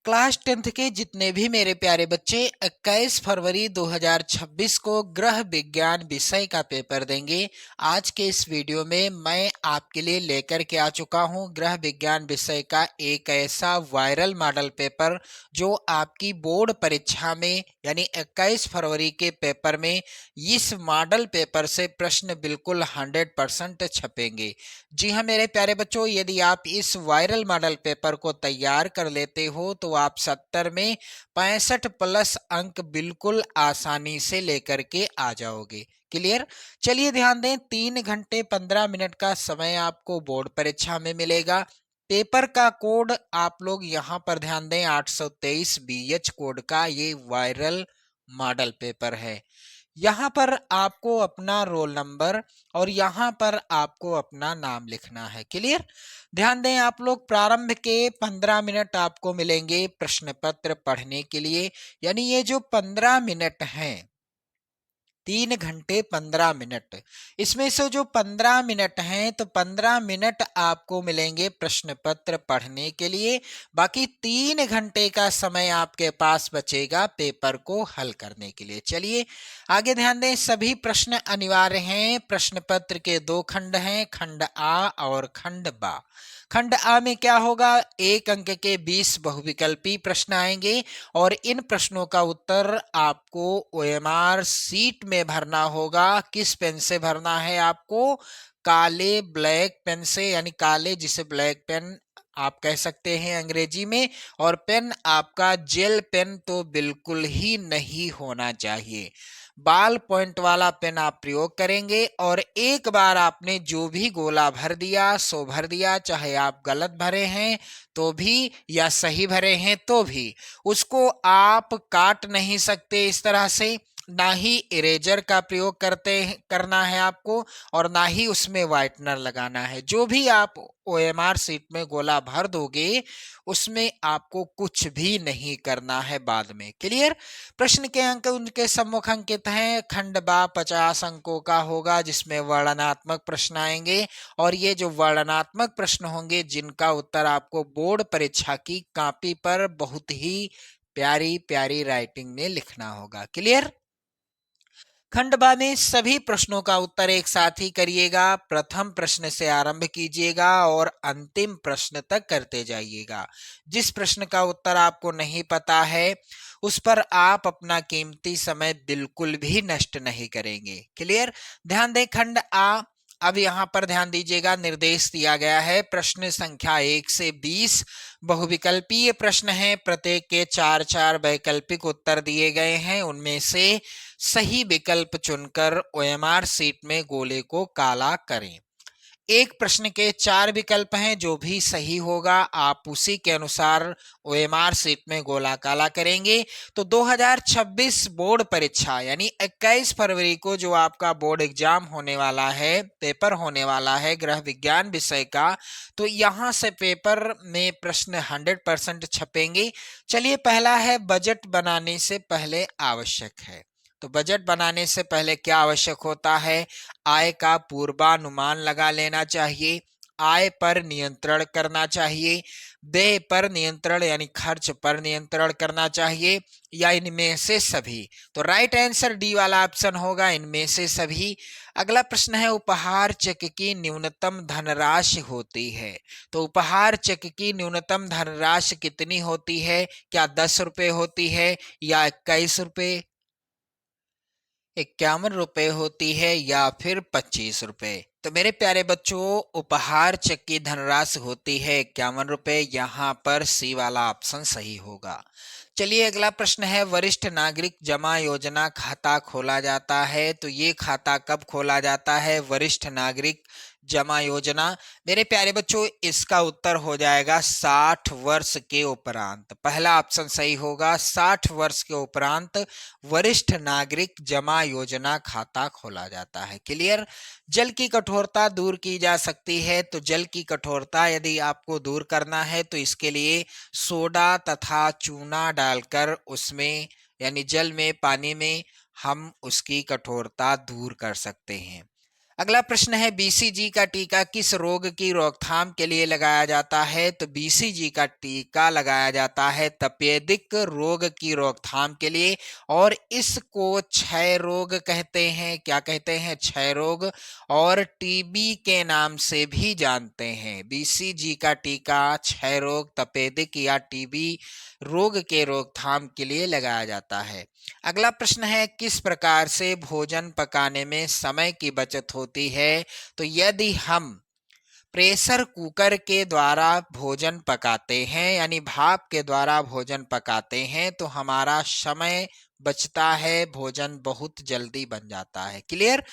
Class 10th के जितने भी मेरे प्यारे बच्चे 21 फरवरी 2026 को गृह विज्ञान विषय का पेपर देंगे। आज के इस वीडियो में मैं आपके लिए लेकर के आ चुका हूं गृह विज्ञान विषय का एक ऐसा वायरल मॉडल पेपर जो आपकी बोर्ड परीक्षा में यानी 21 फरवरी के पेपर में इस मॉडल पेपर से प्रश्न बिल्कुल 100% छपेंगे। जी हाँ मेरे प्यारे बच्चों, यदि आप इस वायरल मॉडल पेपर को तैयार कर लेते हो तो आप 70 में 65 प्लस अंक बिल्कुल आसानी से लेकर के आ जाओगे। क्लियर? चलिए ध्यान दें, 3 घंटे 15 मिनट का समय आपको बोर्ड परीक्षा में मिलेगा। पेपर का कोड आप लोग यहां पर ध्यान दें, 823 BH कोड का ये वायरल मॉडल पेपर है। यहाँ पर आपको अपना रोल नंबर और यहाँ पर आपको अपना नाम लिखना है। क्लियर? ध्यान दें, आप लोग प्रारंभ के 15 मिनट आपको मिलेंगे प्रश्न पत्र पढ़ने के लिए, यानी ये जो 15 मिनट हैं 3 घंटे 15 मिनट, इसमें से जो 15 मिनट हैं तो 15 मिनट आपको मिलेंगे प्रश्न पत्र पढ़ने के लिए। बाकी 3 घंटे का समय आपके पास बचेगा पेपर को हल करने के लिए। चलिए आगे ध्यान दें, सभी प्रश्न अनिवार्य हैं। प्रश्न पत्र के 2 खंड हैं, खंड आ और खंड बा। खंड आ में क्या होगा, 1 अंक के 20 बहुविकल्पी प्रश्न आएंगे और इन प्रश्नों का उत्तर आपको ओएमआर सीट में भरना होगा। किस पेन से भरना है आपको? काले ब्लैक पेन से, यानी काले जिसे ब्लैक पेन आप कह सकते हैं अंग्रेजी में, और पेन आपका जेल पेन तो बिल्कुल ही नहीं होना चाहिए। बाल पॉइंट वाला पेन आप प्रयोग करेंगे और एक बार आपने जो भी गोला भर दिया सो भर दिया, चाहे आप गलत भरे हैं तो भी या सही भरे हैं तो भी उसको आप काट नहीं सकते इस तरह से। ना ही इरेजर का प्रयोग करना है आपको और ना ही उसमें व्हाइटनर लगाना है। जो भी आप ओएमआर सीट में गोला भर दोगे उसमें आपको कुछ भी नहीं करना है बाद में। क्लियर? प्रश्न के अंक उनके सम्मुख अंकित हैं। खंड बा 50 अंकों का होगा जिसमें वर्णनात्मक प्रश्न आएंगे और ये जो वर्णनात्मक प्रश्न होंगे जिनका उत्तर आपको बोर्ड परीक्षा की कॉपी पर बहुत ही प्यारी प्यारी राइटिंग में लिखना होगा। क्लियर? खंड बा में सभी प्रश्नों का उत्तर एक साथ ही करिएगा। प्रथम प्रश्न से आरंभ कीजिएगा और अंतिम प्रश्न तक करते जाइएगा। जिस प्रश्न का उत्तर आपको नहीं पता है उस पर आप अपना कीमती समय बिल्कुल भी नष्ट नहीं करेंगे। क्लियर? ध्यान दें, खंड आ, अब यहां पर ध्यान दीजिएगा, निर्देश दिया गया है प्रश्न संख्या 1 से 20 बहुविकल्पीय प्रश्न है। प्रत्येक के 4-4 वैकल्पिक उत्तर दिए गए हैं, उनमें से सही विकल्प चुनकर ओएमआर सीट में गोले को काला करें। एक प्रश्न के 4 विकल्प हैं, जो भी सही होगा आप उसी के अनुसार ओएमआर सीट में गोला काला करेंगे। तो 2026 बोर्ड परीक्षा यानी 21 फरवरी को जो आपका बोर्ड एग्जाम होने वाला है, पेपर होने वाला है गृह विज्ञान विषय का, तो यहां से पेपर में प्रश्न 100% छपेंगे। चलिए, पहला है बजट बनाने से पहले आवश्यक है। तो बजट बनाने से पहले क्या आवश्यक होता है? आय का पूर्वानुमान लगा लेना चाहिए, आय पर नियंत्रण करना चाहिए, व्यय पर नियंत्रण यानी खर्च पर नियंत्रण करना चाहिए, या इनमें से सभी। तो राइट आंसर डी वाला ऑप्शन होगा, इनमें से सभी। अगला प्रश्न है, उपहार चेक की न्यूनतम धनराशि होती है। तो उपहार चेक की न्यूनतम धनराशि कितनी होती है? क्या 10 रुपए होती है या 21 रुपए, 51 रुपए होती है या फिर 25 रुपए? तो मेरे प्यारे बच्चों, उपहार चेक की धनराशि होती है 51 रुपए। यहां पर सी वाला ऑप्शन सही होगा। चलिए अगला प्रश्न है, वरिष्ठ नागरिक जमा योजना खाता खोला जाता है। तो ये खाता कब खोला जाता है? वरिष्ठ नागरिक जमा योजना, मेरे प्यारे बच्चों, इसका उत्तर हो जाएगा 60 वर्ष के उपरांत। पहला ऑप्शन सही होगा, 60 वर्ष के उपरांत वरिष्ठ नागरिक जमा योजना खाता खोला जाता है। क्लियर? जल की कठोरता दूर की जा सकती है। तो जल की कठोरता यदि आपको दूर करना है तो इसके लिए सोडा तथा चूना डालकर उसमें यानी जल में, पानी में हम उसकी कठोरता दूर कर सकते हैं। अगला प्रश्न है बीसीजी का टीका किस रोग की रोकथाम के लिए लगाया जाता है? तो बीसीजी का टीका लगाया जाता है तपेदिक रोग की रोकथाम के लिए, और इसको क्षय रोग कहते हैं। क्या कहते हैं? क्षय रोग, और टीबी के नाम से भी जानते हैं। बीसीजी का टीका क्षय रोग, तपेदिक या टीबी रोग के रोकथाम के लिए लगाया जाता है। अगला प्रश्न है किस प्रकार से भोजन पकाने में समय की बचत होती है? तो यदि हम प्रेशर कुकर के द्वारा भोजन पकाते हैं, यानी भाप के द्वारा भोजन पकाते हैं, तो हमारा समय बचता है, भोजन बहुत जल्दी बन जाता है। क्लियर?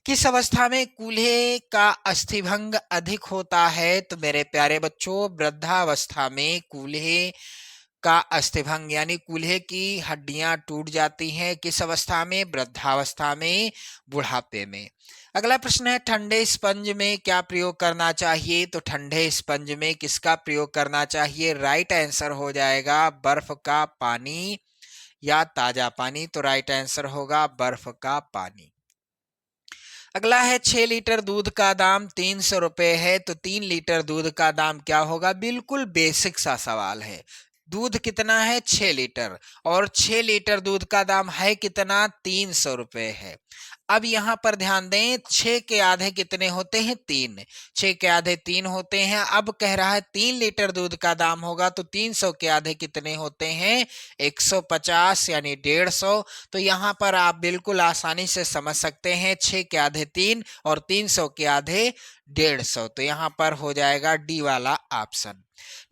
किस अवस्था में कूल्हे का अस्थिभंग अधिक होता है? तो मेरे प्यारे बच्चों, वृद्धावस्था में कूल्हे का अस्थिभंग यानी कूल्हे की हड्डियां टूट जाती हैं। किस अवस्था में? वृद्धावस्था में, बुढ़ापे में। अगला प्रश्न है ठंडे स्पंज में क्या प्रयोग करना चाहिए? तो ठंडे स्पंज में किसका प्रयोग करना चाहिए? राइट आंसर हो जाएगा बर्फ का पानी या ताजा पानी। तो राइट आंसर होगा बर्फ का पानी। अगला है 6 लीटर दूध का दाम 300 रुपए है, तो 3 लीटर दूध का दाम क्या होगा? बिल्कुल बेसिक सा सवाल है। दूध कितना है? 6 लीटर, और 6 लीटर दूध का दाम है कितना? 300 रुपए है। अब यहां पर ध्यान दें, 6 के आधे कितने होते हैं? 3। 6 के आधे 3 होते हैं। अब कह रहा है 3 लीटर दूध का दाम होगा, तो 300 के आधे कितने होते हैं? 150 यानी 150। तो यहां पर आप बिल्कुल आसानी से समझ सकते हैं, 6 के आधे 3 और 300 के आधे 150। तो यहां पर हो जाएगा डी वाला ऑप्शन।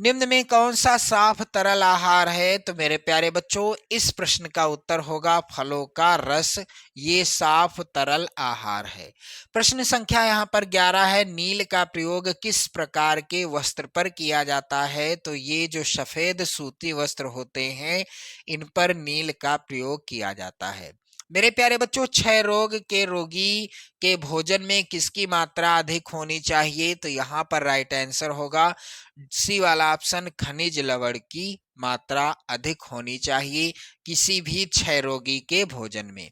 निम्न में कौन सा साफ तरल आहार है? तो मेरे प्यारे बच्चों, इस प्रश्न का उत्तर होगा फलों का रस। ये साफ तरल आहार है। प्रश्न संख्या यहाँ पर 11 है। नील का प्रयोग किस प्रकार के वस्त्र पर किया जाता है? तो ये जो सफेद सूती वस्त्र होते हैं, इन पर नील का प्रयोग किया जाता है। मेरे प्यारे बच्चों, क्षय रोग के रोगी के भोजन में किसकी मात्रा अधिक होनी चाहिए? तो यहाँ पर राइट आंसर होगा सी वाला ऑप्शन, खनिज लवण की मात्रा अधिक होनी चाहिए किसी भी क्षय रोगी के भोजन में।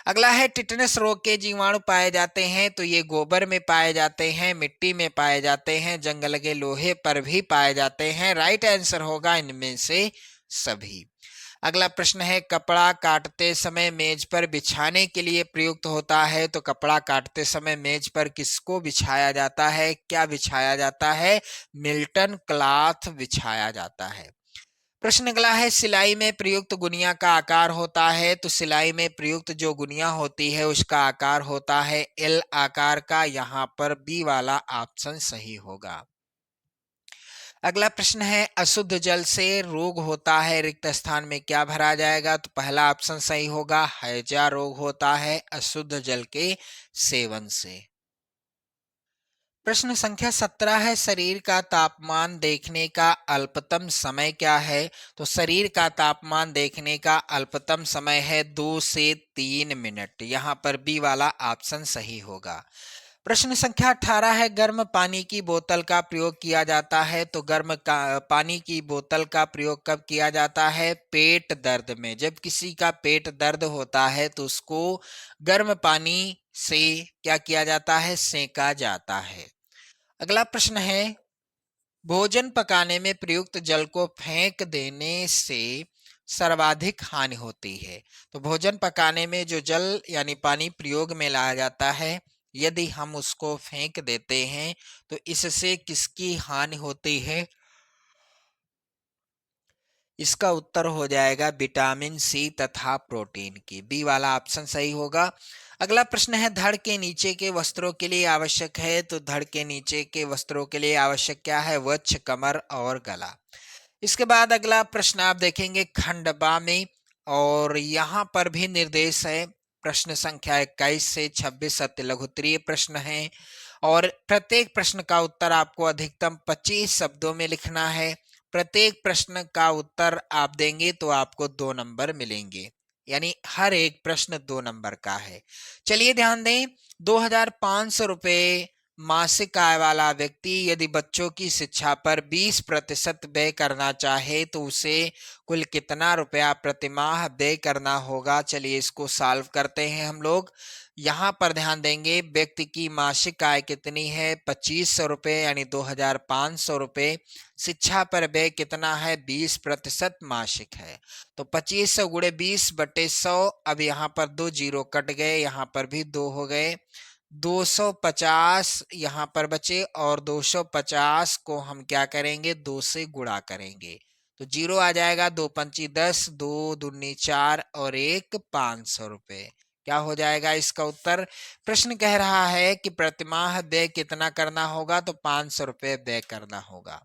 अगला है टिटनस रोग के जीवाणु पाए जाते हैं, तो ये गोबर में पाए जाते हैं, मिट्टी में पाए जाते हैं, जंगल के लोहे पर भी पाए जाते हैं। राइट आंसर होगा इनमें से सभी। अगला प्रश्न है कपड़ा काटते समय मेज पर बिछाने के लिए प्रयुक्त होता है, तो कपड़ा काटते समय मेज पर किसको बिछाया जाता है? क्या बिछाया जाता है? मिल्टन क्लॉथ बिछाया जाता है। प्रश्न अगला है सिलाई में प्रयुक्त गुनिया का आकार होता है, तो सिलाई में प्रयुक्त जो गुनिया होती है उसका आकार होता है एल आकार का। यहाँ पर बी वाला ऑप्शन सही होगा। अगला प्रश्न है अशुद्ध जल से रोग होता है, रिक्त स्थान में क्या भरा जाएगा? तो पहला ऑप्शन सही होगा, हैजा रोग होता है अशुद्ध जल के सेवन से। प्रश्न संख्या 17 है शरीर का तापमान देखने का अल्पतम समय क्या है? तो शरीर का तापमान देखने का अल्पतम समय है 2 से 3 मिनट। यहाँ पर बी वाला ऑप्शन सही होगा। प्रश्न संख्या 18 है गर्म पानी की बोतल का प्रयोग किया जाता है, तो पानी की बोतल का प्रयोग कब किया जाता है? पेट दर्द में। जब किसी का पेट दर्द होता है तो उसको गर्म पानी से क्या किया जाता है? सेका जाता है। अगला प्रश्न है भोजन पकाने में प्रयुक्त जल को फेंक देने से सर्वाधिक हानि होती है। तो भोजन पकाने में जो जल यानी पानी प्रयोग में लाया जाता है, यदि हम उसको फेंक देते हैं तो इससे किसकी हानि होती है? इसका उत्तर हो जाएगा विटामिन सी तथा प्रोटीन की। बी वाला ऑप्शन सही होगा। अगला प्रश्न है धड़ के नीचे के वस्त्रों के लिए आवश्यक है, तो धड़ के नीचे के वस्त्रों के लिए आवश्यक क्या है? वक्ष, कमर और गला। इसके बाद अगला प्रश्न आप देखेंगे खंड बा में, और यहाँ पर भी निर्देश है। प्रश्न संख्या 21 से 26 अति लघुत्तरीय प्रश्न है, और प्रत्येक प्रश्न का उत्तर आपको अधिकतम 25 शब्दों में लिखना है। प्रत्येक प्रश्न का उत्तर आप देंगे तो आपको 2 नंबर मिलेंगे, यानी हर एक प्रश्न 2 नंबर का है। चलिए ध्यान दें, 2500 रुपए मासिक आय वाला व्यक्ति यदि बच्चों की शिक्षा पर 20% व्यय करना चाहे तो उसे कुल कितना रुपया प्रतिमाह व्यय करना होगा। चलिए इसको सॉल्व करते हैं हम लोग। यहाँ पर ध्यान देंगे, व्यक्ति की मासिक आय कितनी है, 2500 रुपये यानी 2500 रुपये। शिक्षा पर व्यय कितना है, 20% मासिक है। तो 2500 गुणे 20/100। अब यहाँ पर 2 जीरो कट गए, यहाँ पर भी 2 हो गए। 250 यहाँ पर बचे और 250 को हम क्या करेंगे, 2 से गुणा करेंगे तो जीरो आ जाएगा। 2 पंची 10, 2 दूनी 4 और 1 500 रुपये। क्या हो जाएगा इसका उत्तर। प्रश्न कह रहा है कि प्रतिमाह व्यय कितना करना होगा, तो 500 रुपये व्यय करना होगा।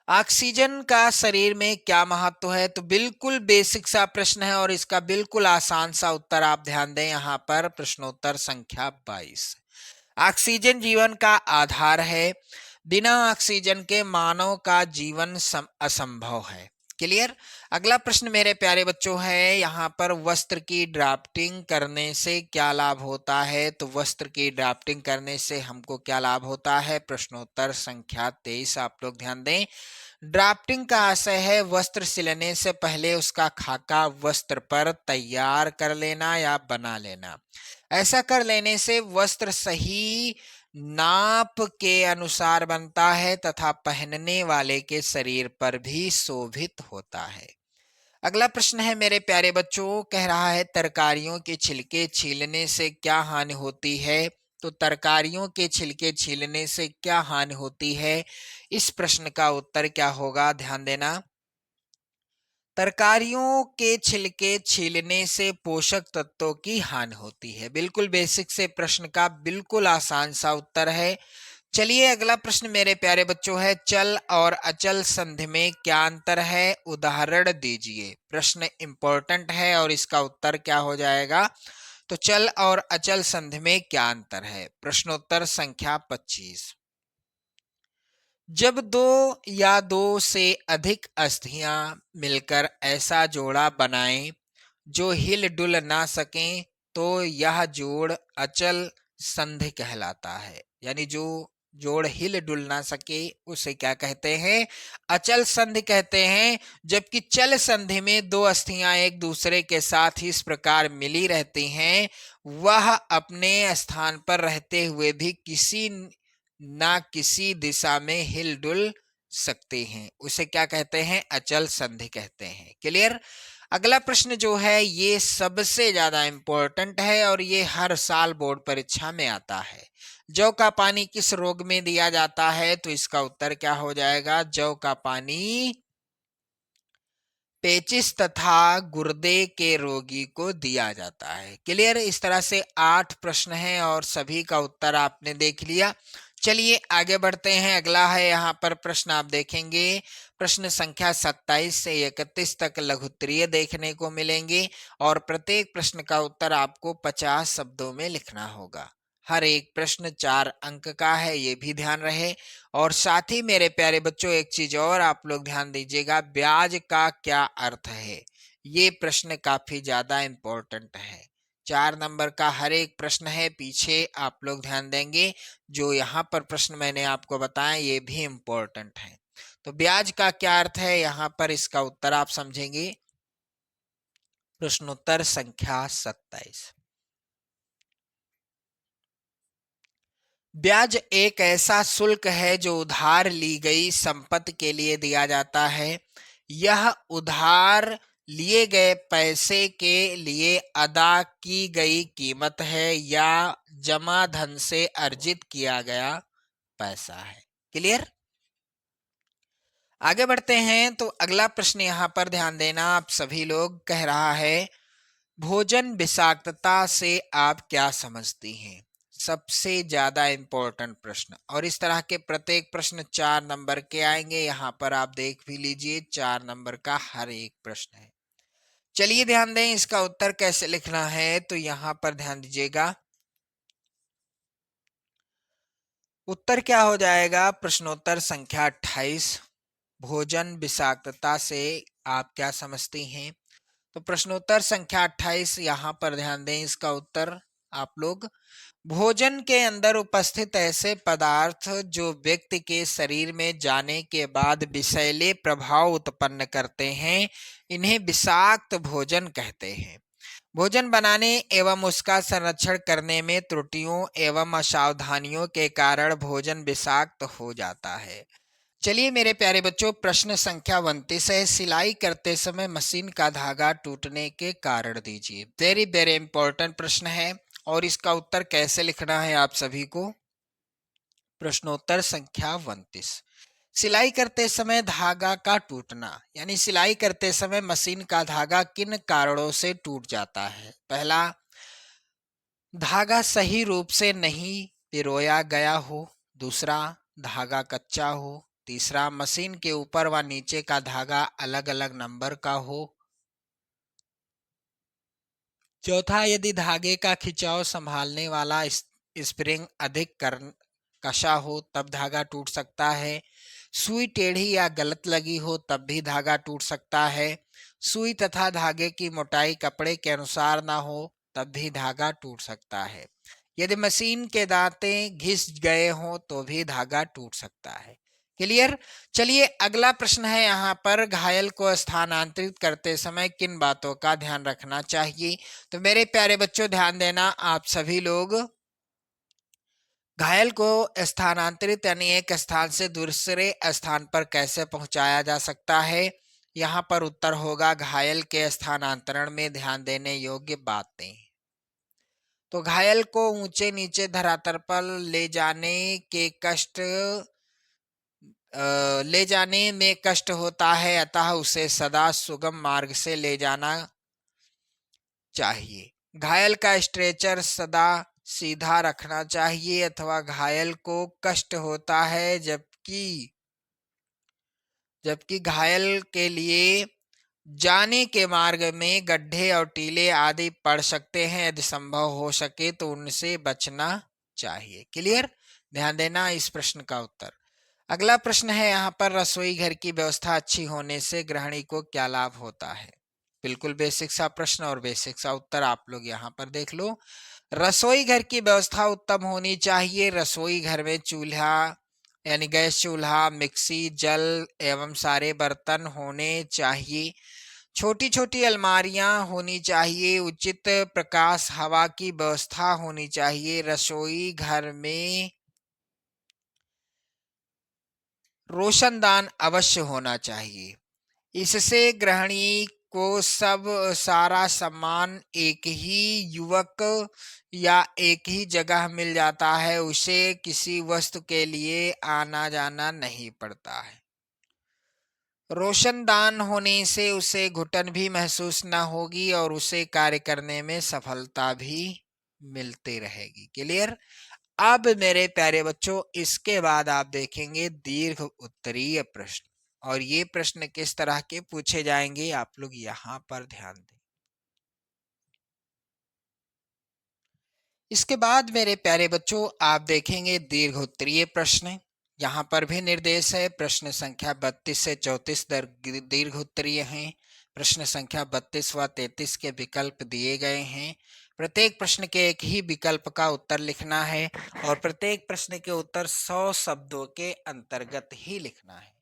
ऑक्सीजन का शरीर में क्या महत्व है, तो बिल्कुल बेसिक सा प्रश्न है और इसका बिल्कुल आसान सा उत्तर आप ध्यान दें। यहाँ पर प्रश्नोत्तर संख्या 22। ऑक्सीजन जीवन का आधार है। बिना ऑक्सीजन के मानव का जीवन असंभव है। क्लियर। अगला प्रश्न मेरे प्यारे बच्चों है, यहाँ पर वस्त्र की ड्राफ्टिंग करने से क्या लाभ होता है, तो वस्त्र की ड्राफ्टिंग करने से हमको क्या लाभ होता है। प्रश्नोत्तर संख्या 23 आप लोग ध्यान दें। ड्राफ्टिंग का आशय है वस्त्र सिलने से पहले उसका खाका वस्त्र पर तैयार कर लेना या बना लेना। ऐसा कर लेने से वस्त्र सही नाप के अनुसार बनता है तथा पहनने वाले के शरीर पर भी शोभित होता है। अगला प्रश्न है मेरे प्यारे बच्चों, कह रहा है तरकारियों के छिलके छीलने से क्या हानि होती है, तो तरकारियों के छिलके छीलने से क्या हानि होती है। इस प्रश्न का उत्तर क्या होगा, ध्यान देना। तरकारियों के छिलके छीलने से पोषक तत्वों की हानि होती है। बिल्कुल बेसिक से प्रश्न का बिल्कुल आसान सा उत्तर है। चलिए अगला प्रश्न मेरे प्यारे बच्चों है, चल और अचल संधि में क्या अंतर है, उदाहरण दीजिए। प्रश्न इंपॉर्टेंट है और इसका उत्तर क्या हो जाएगा, तो चल और अचल संधि में क्या अंतर है। प्रश्नोत्तर संख्या 25। जब दो या दो से अधिक अस्थियां मिलकर ऐसा जोड़ा बनाएं जो हिल डुल ना सकें तो यह जोड़ अचल संधि कहलाता है। यानी जो जोड़ हिल डुल ना सके उसे क्या कहते हैं, अचल संधि कहते हैं। जबकि चल संधि में दो अस्थियां एक दूसरे के साथ इस प्रकार मिली रहती हैं, वह अपने स्थान पर रहते हुए भी किसी ना किसी दिशा में हिलडुल सकते हैं, उसे क्या कहते हैं, अचल संधि कहते हैं। क्लियर। अगला प्रश्न जो है ये सबसे ज्यादा इंपॉर्टेंट है और ये हर साल बोर्ड परीक्षा में आता है। जौ का पानी किस रोग में दिया जाता है, तो इसका उत्तर क्या हो जाएगा, जौ का पानी पेचिस तथा गुर्दे के रोगी को दिया जाता है। क्लियर। इस तरह से 8 प्रश्न हैं और सभी का उत्तर आपने देख लिया। चलिए आगे बढ़ते हैं। अगला है यहाँ पर प्रश्न आप देखेंगे, प्रश्न संख्या 27 से 31 तक लघुत्तरीय देखने को मिलेंगे और प्रत्येक प्रश्न का उत्तर आपको 50 शब्दों में लिखना होगा। हर एक प्रश्न 4 अंक का है, ये भी ध्यान रहे। और साथ ही मेरे प्यारे बच्चों एक चीज और आप लोग ध्यान दीजिएगा, ब्याज का क्या अर्थ है। ये प्रश्न काफी ज्यादा इंपॉर्टेंट है। 4 नंबर का हर एक प्रश्न है, पीछे आप लोग ध्यान देंगे। जो यहाँ पर प्रश्न मैंने आपको बताया ये भी इंपॉर्टेंट है। तो ब्याज का क्या अर्थ है, यहाँ पर इसका उत्तर आप समझेंगे। प्रश्नोत्तर संख्या 27। ब्याज एक ऐसा शुल्क है जो उधार ली गई संपत्ति के लिए दिया जाता है। यह उधार लिए गए पैसे के लिए अदा की गई कीमत है या जमा धन से अर्जित किया गया पैसा है। क्लियर। आगे बढ़ते हैं तो अगला प्रश्न यहाँ पर ध्यान देना आप सभी लोग, कह रहा है भोजन विषाक्तता से आप क्या समझती हैं। सबसे ज्यादा इंपॉर्टेंट प्रश्न और इस तरह के प्रत्येक प्रश्न 4 नंबर के आएंगे। यहाँ पर आप देख भी लीजिए 4 नंबर का हर एक प्रश्न है। चलिए ध्यान दें इसका उत्तर कैसे लिखना है, तो यहाँ पर ध्यान दीजिएगा। उत्तर क्या हो जाएगा, प्रश्नोत्तर संख्या 28। भोजन विषाक्तता से आप क्या समझती हैं। तो प्रश्नोत्तर संख्या 28 यहाँ पर ध्यान दें इसका उत्तर आप लोग। भोजन के अंदर उपस्थित ऐसे पदार्थ जो व्यक्ति के शरीर में जाने के बाद विषैले प्रभाव उत्पन्न करते हैं, इन्हें विषाक्त भोजन कहते हैं। भोजन बनाने एवं उसका संरक्षण करने में त्रुटियों एवं असावधानियों के कारण भोजन विषाक्त हो जाता है। चलिए मेरे प्यारे बच्चों, प्रश्न संख्या 29 है। सिलाई करते समय मशीन का धागा टूटने के कारण दीजिए। वेरी वेरी इंपॉर्टेंट प्रश्न है और इसका उत्तर कैसे लिखना है आप सभी को। प्रश्नोत्तर संख्या 29। सिलाई करते समय धागा का टूटना, यानी सिलाई करते समय मशीन का धागा किन कारणों से टूट जाता है। पहला, धागा सही रूप से नहीं पिरोया गया हो। दूसरा, धागा कच्चा हो। तीसरा, मशीन के ऊपर व नीचे का धागा अलग अलग नंबर का हो। चौथा, यदि धागे का खिंचाव संभालने वाला स्प्रिंग अधिक कसा हो तब धागा टूट सकता है। सुई टेढ़ी या गलत लगी हो तब भी धागा टूट सकता है। सुई तथा धागे की मोटाई कपड़े के अनुसार ना हो तब भी धागा टूट सकता है। यदि मशीन के दांते घिस गए हों तो भी धागा टूट सकता है। क्लियर। चलिए अगला प्रश्न है, यहाँ पर घायल को स्थानांतरित करते समय किन बातों का ध्यान रखना चाहिए। तो मेरे प्यारे बच्चों ध्यान देना आप सभी लोग। घायल को स्थानांतरित यानी एक स्थान से दूसरे स्थान पर कैसे पहुंचाया जा सकता है। यहाँ पर उत्तर होगा घायल के स्थानांतरण में ध्यान देने योग्य बातें। तो घायल को ऊंचे नीचे धरातल पर ले जाने में कष्ट होता है, अतः उसे सदा सुगम मार्ग से ले जाना चाहिए। घायल का स्ट्रेचर सदा सीधा रखना चाहिए अथवा घायल को कष्ट होता है जबकि घायल के लिए जाने के मार्ग में गड्ढे और टीले आदि पड़ सकते हैं, यदि संभव हो सके तो उनसे बचना चाहिए। क्लियर। ध्यान देना इस प्रश्न का उत्तर। अगला प्रश्न है यहाँ पर, रसोई घर की व्यवस्था अच्छी होने से गृहिणी को क्या लाभ होता है। बिल्कुल बेसिक सा प्रश्न और बेसिक सा उत्तर आप लोग यहाँ पर देख लो। रसोई घर की व्यवस्था उत्तम होनी चाहिए। रसोई घर में चूल्हा यानी गैस चूल्हा, मिक्सी, जल एवं सारे बर्तन होने चाहिए। छोटी छोटी अलमारियां होनी चाहिए। उचित प्रकाश हवा की व्यवस्था होनी चाहिए। रसोई घर में रोशनदान अवश्य होना चाहिए। इससे गृहिणी को सब सारा सामान एक ही युवक या एक ही जगह मिल जाता है, उसे किसी वस्तु के लिए आना जाना नहीं पड़ता है। रोशनदान होने से उसे घुटन भी महसूस न होगी और उसे कार्य करने में सफलता भी मिलती रहेगी। क्लियर। अब मेरे प्यारे बच्चों, इसके बाद आप देखेंगे दीर्घ उत्तरीय प्रश्न, और ये प्रश्न किस तरह के पूछे जाएंगे आप लोग यहाँ पर ध्यान दें। इसके बाद मेरे प्यारे बच्चों आप देखेंगे दीर्घ उत्तरीय प्रश्न। यहाँ पर भी निर्देश है। प्रश्न संख्या 32 से 34 दीर्घ उत्तरीय हैं। प्रश्न संख्या 32 व 33 के विकल्प दिए गए हैं। प्रत्येक प्रश्न के एक ही विकल्प का उत्तर लिखना है और प्रत्येक प्रश्न के उत्तर 100 शब्दों के अंतर्गत ही लिखना है।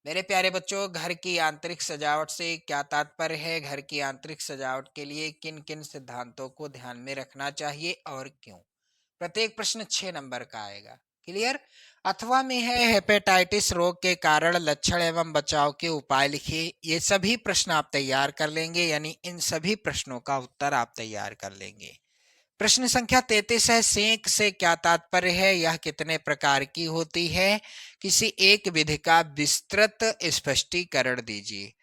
मेरे प्यारे बच्चों, घर की आंतरिक सजावट से क्या तात्पर्य है, घर की आंतरिक सजावट के लिए किन किन सिद्धांतों को ध्यान में रखना चाहिए और क्यों। प्रत्येक प्रश्न 6 नंबर का आएगा। क्लियर। अथवा में है, हेपेटाइटिस रोग के कारण, लक्षण एवं बचाव के उपाय लिखिए। ये सभी प्रश्न आप तैयार कर लेंगे, यानी इन सभी प्रश्नों का उत्तर आप तैयार कर लेंगे। प्रश्न संख्या 33 है, सेंक से क्या तात्पर्य है, यह कितने प्रकार की होती है, किसी एक विधि का विस्तृत स्पष्टीकरण दीजिए।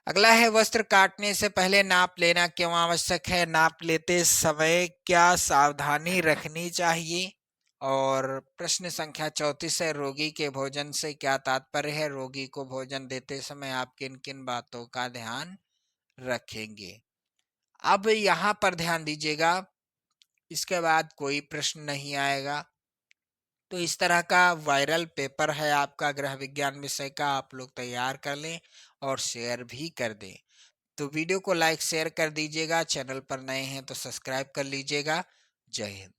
अगला है, वस्त्र काटने से पहले नाप लेना क्यों आवश्यक है, नाप लेते समय क्या सावधानी रखनी चाहिए। और प्रश्न संख्या 34 है, रोगी के भोजन से क्या तात्पर्य है, रोगी को भोजन देते समय आप किन किन बातों का ध्यान रखेंगे। अब यहाँ पर ध्यान दीजिएगा, इसके बाद कोई प्रश्न नहीं आएगा। तो इस तरह का वायरल पेपर है आपका गृह विज्ञान विषय का, आप लोग तैयार कर लें और शेयर भी कर दें। तो वीडियो को लाइक शेयर कर दीजिएगा, चैनल पर नए हैं तो सब्सक्राइब कर लीजिएगा। जय हिंद।